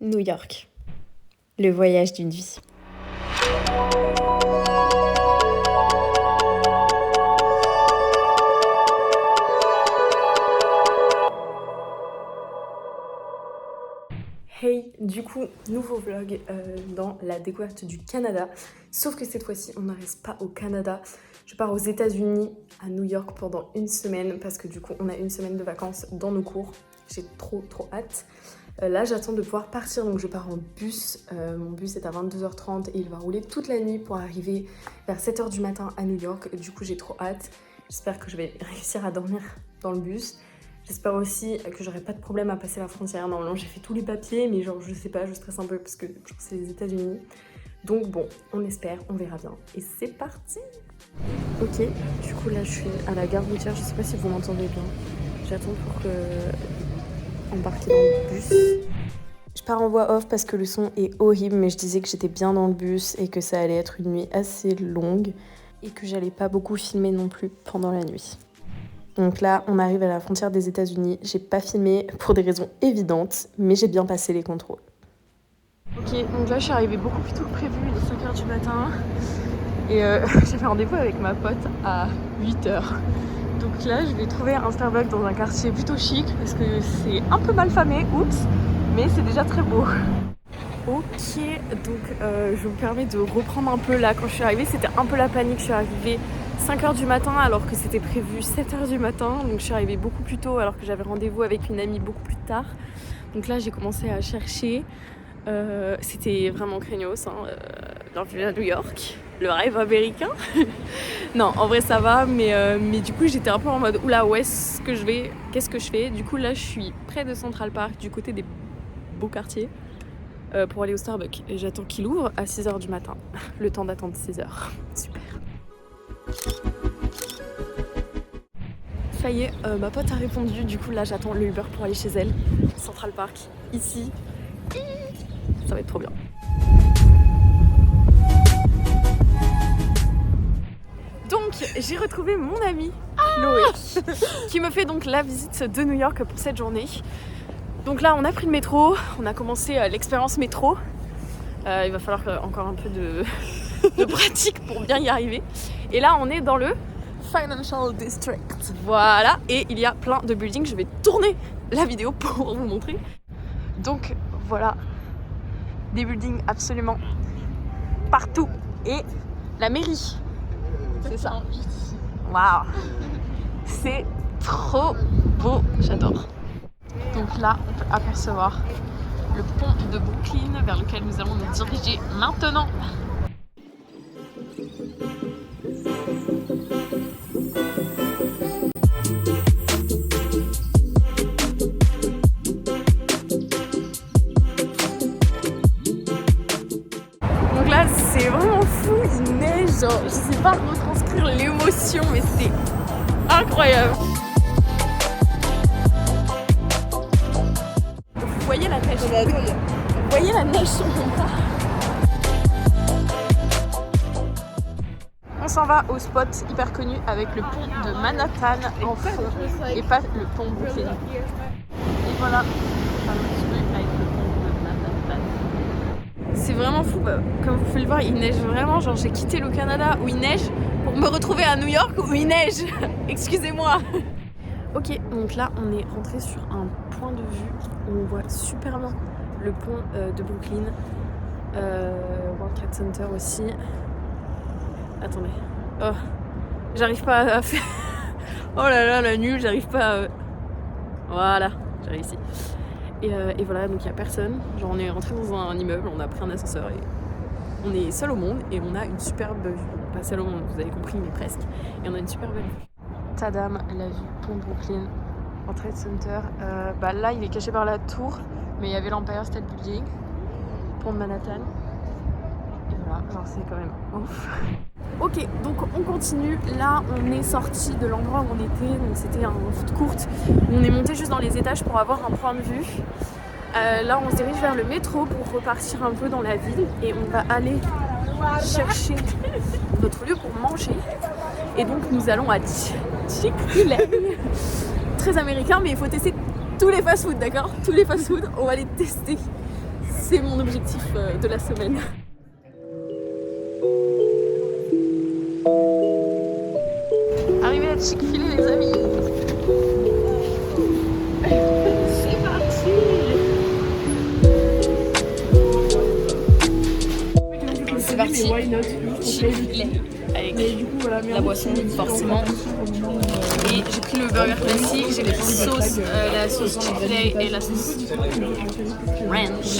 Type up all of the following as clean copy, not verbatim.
New York, le voyage d'une vie. Hey, du coup, nouveau vlog dans la découverte du Canada. Sauf que cette fois-ci, on ne reste pas au Canada. Je pars aux États-Unis, à New York pendant une semaine parce que du coup, on a une semaine de vacances dans nos cours. J'ai trop hâte. Là, j'attends de pouvoir partir, donc je pars en bus. Mon bus est à 22h30 et il va rouler toute la nuit pour arriver vers 7h du matin à New York. Du coup, j'ai trop hâte. J'espère que je vais réussir à dormir dans le bus. J'espère aussi que j'aurai pas de problème à passer la frontière. Normalement, j'ai fait tous les papiers, mais genre, je sais pas, je stresse un peu parce que c'est les États-Unis. Donc bon, on espère, on verra bien. Et c'est parti! Ok, du coup là, je suis à la gare routière. Je sais pas si vous m'entendez bien. J'attends pour embarquer dans le bus. Je pars en voix off parce que le son est horrible, mais je disais que j'étais bien dans le bus et que ça allait être une nuit assez longue et que j'allais pas beaucoup filmer non plus pendant la nuit. Donc là, on arrive à la frontière des États-Unis. J'ai pas filmé pour des raisons évidentes, mais j'ai bien passé les contrôles. Ok, donc là, je suis arrivée beaucoup plus tôt que prévu, il est 5h du matin. Et j'ai fait rendez-vous avec ma pote à 8h. Donc là, je vais trouver un Starbucks dans un quartier plutôt chic, parce que c'est un peu mal famé, oups, mais c'est déjà très beau. Ok, donc je me permets de reprendre un peu là. Quand je suis arrivée, c'était un peu la panique. Je suis arrivée 5h du matin alors que c'était prévu 7h du matin. Donc je suis arrivée beaucoup plus tôt alors que j'avais rendez-vous avec une amie beaucoup plus tard. Donc là, j'ai commencé à chercher. C'était vraiment craignos, bienvenue à New York, le rêve américain. Non, en vrai ça va, mais du coup j'étais un peu en mode oula, où est-ce que je vais, qu'est-ce que je fais. Du coup là je suis près de Central Park, du côté des beaux quartiers, pour aller au Starbucks. Et j'attends qu'il ouvre à 6h du matin, le temps d'attendre 6h. Super. Ça y est, ma pote a répondu, du coup là j'attends le Uber pour aller chez elle. Central Park, ici. Ça va être trop bien. Donc j'ai retrouvé mon amie Chloé qui me fait donc la visite de New York pour cette journée. Donc là on a pris le métro, on a commencé l'expérience métro. Il va falloir encore un peu de pratique pour bien y arriver. Et là on est dans le Financial District. Voilà, et il y a plein de buildings. Je vais tourner la vidéo pour vous montrer. Donc voilà, des buildings absolument partout. Et la mairie, c'est ça. Waouh, c'est trop beau, j'adore. Donc là, on peut apercevoir le pont de Brooklyn vers lequel nous allons nous diriger maintenant. Donc là, c'est vraiment fou, il neige, genre, je sais pas retranscrire l'émotion, mais c'est incroyable. Vous voyez la neige? Vous voyez la neige sur mon bras? On s'en va au spot hyper connu avec le pont de Manhattan en fond et pas le pont Brooklyn. Et voilà, avec le pont de Manhattan. C'est vraiment fou, comme vous pouvez le voir, il neige vraiment. Genre j'ai quitté le Canada où il neige pour me retrouver à New York où il neige. Excusez-moi. Ok, donc là on est rentré sur un point de vue où on voit super bien le pont de Brooklyn, World Trade Center aussi. Attendez, oh, j'arrive pas à faire... Oh là là, la nulle, j'arrive pas à... Voilà, j'ai réussi. Et voilà, donc il n'y a personne. Genre on est rentré dans un immeuble, on a pris un ascenseur et on est seul au monde et on a une superbe vue. Pas seul au monde, vous avez compris, mais presque. Et on a une superbe vue. Tadam, la vue, pont de Brooklyn, World Trade Center. Là, il est caché par la tour, mais il y avait l'Empire State Building, pont de Manhattan. Et voilà, genre c'est quand même ouf. Ok, donc on continue. Là, on est sorti de l'endroit où on était. Donc c'était un foot court. On est monté juste dans les étages pour avoir un point de vue. Là, on se dirige vers le métro pour repartir un peu dans la ville. Et on va aller chercher notre lieu pour manger. Et donc, nous allons à Chick-fil-A. Très américain, mais il faut tester tous les fast-food, d'accord? Tous les fast-food, on va les tester. C'est mon objectif de la semaine. Arrivé à Chick-fil-A les amis. C'est parti. C'est parti. Chick-fil-A avec la boisson forcément. Et j'ai pris le burger classique, j'ai pris la sauce Chick-fil-A et la sauce ranch.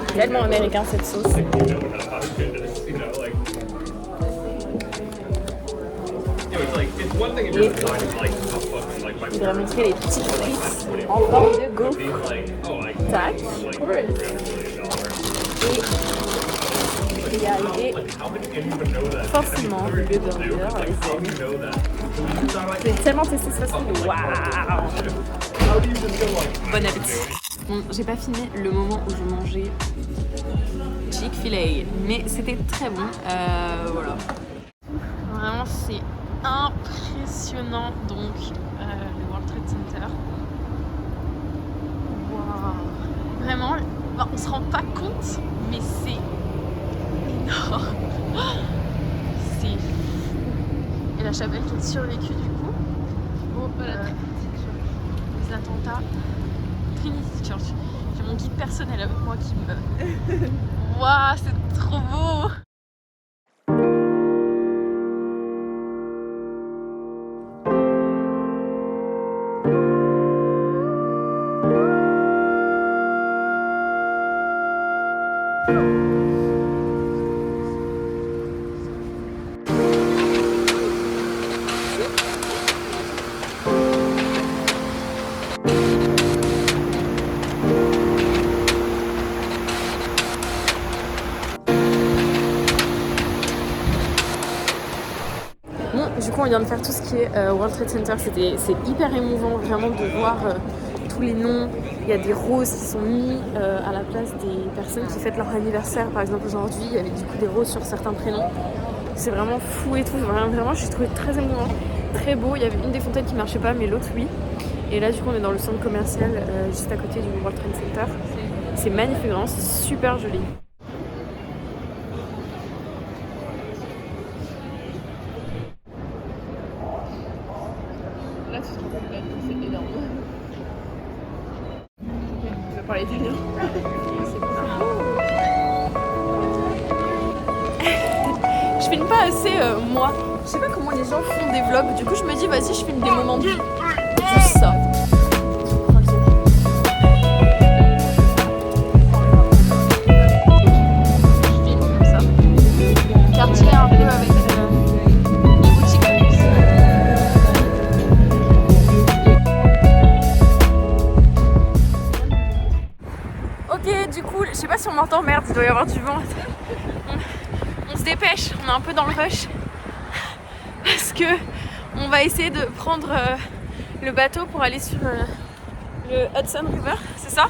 C'est tellement américain cette sauce. Et je voudrais montrer les petites frites en forme de gaufre. Tac. Et il y a forcément le burger, les amis. J'ai tellement testé ce façon. Waouh! Bon appétit. Bon, j'ai pas filmé le moment où je mangeais Chick-fil-A, mais c'était très bon. Voilà. Vraiment, c'est impressionnant. Donc, le World Trade Center. Waouh! Vraiment, bah, on se rend pas compte, mais c'est énorme. C'est fou. Et la chapelle qui a survécu du coup aux les attentats. Trinity Church. J'ai mon guide personnel avec moi qui me... Waouh, c'est trop beau! Du coup, on vient de faire tout ce qui est World Trade Center. C'est hyper émouvant vraiment de voir tous les noms. Il y a des roses qui sont mis à la place des personnes qui fêtent leur anniversaire. Par exemple, aujourd'hui, il y avait du coup des roses sur certains prénoms. C'est vraiment fou et tout. Vraiment, j'ai trouvé très émouvant, très beau. Il y avait une des fontaines qui marchait pas, mais l'autre oui. Et là, du coup, on est dans le centre commercial juste à côté du World Trade Center. C'est magnifique, vraiment, c'est super joli. Là, tu te rends compte, c'est énorme. Tu vas parler italien. Je filme pas assez, moi. Je sais pas comment les gens font des vlogs. Du coup, je me dis, vas-y, je filme des moments de vie. Juste ça. Je filme comme ça. Quartier un peu avec les boutiques. Ok, du coup, je sais pas si on m'entend, merde, il doit y avoir du vent. On se dépêche, on est un peu dans le rush. Parce que on va essayer de prendre le bateau pour aller sur le Hudson River, c'est ça?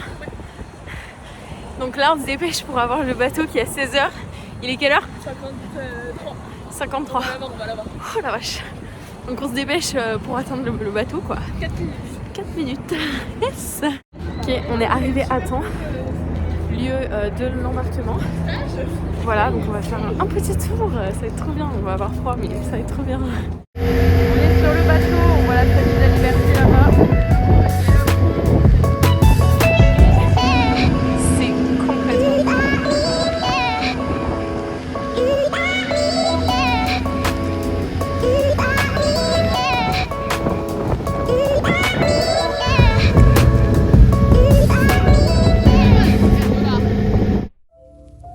Donc là, on se dépêche pour avoir le bateau qui est à 16h. Il est quelle heure? 53. Oh la vache. Donc on se dépêche pour attendre le bateau quoi. 4 minutes. 4 minutes. Yes. Ok, on est arrivé à temps. Lieu de l'embarquement. Voilà, donc on va faire un petit tour. Ça va être trop bien. On va avoir froid, mais ça va être trop bien. On est sur le bateau. On voit la Statue de la Liberté là-bas. C'est complètement fou.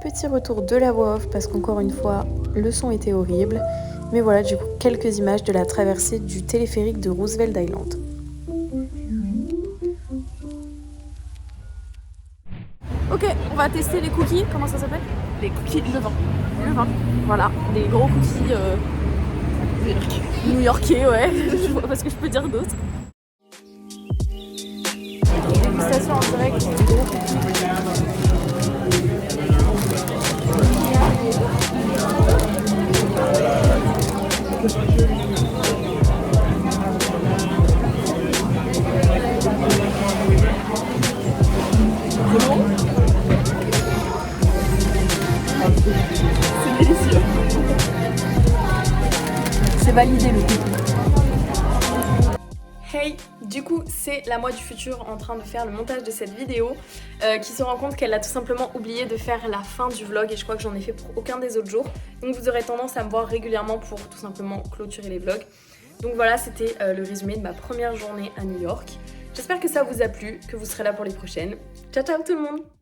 Petit retour de la voix off parce qu'encore une fois le son était horrible, mais voilà du coup quelques images de la traversée du téléphérique de Roosevelt Island. Ok, on va tester les cookies, comment ça s'appelle? Les cookies Levain. Levain, voilà, des gros cookies new-yorkais, ouais, je vois pas ce que je peux dire d'autre. Dégustation en direct des gros cookies. c'est validé le couple. Hey, du coup c'est la moi du futur en train de faire le montage de cette vidéo qui se rend compte qu'elle a tout simplement oublié de faire la fin du vlog et je crois que j'en ai fait pour aucun des autres jours. Donc vous aurez tendance à me voir régulièrement pour tout simplement clôturer les vlogs. Donc voilà, c'était le résumé de ma première journée à New York. J'espère que ça vous a plu, que vous serez là pour les prochaines. Ciao ciao tout le monde!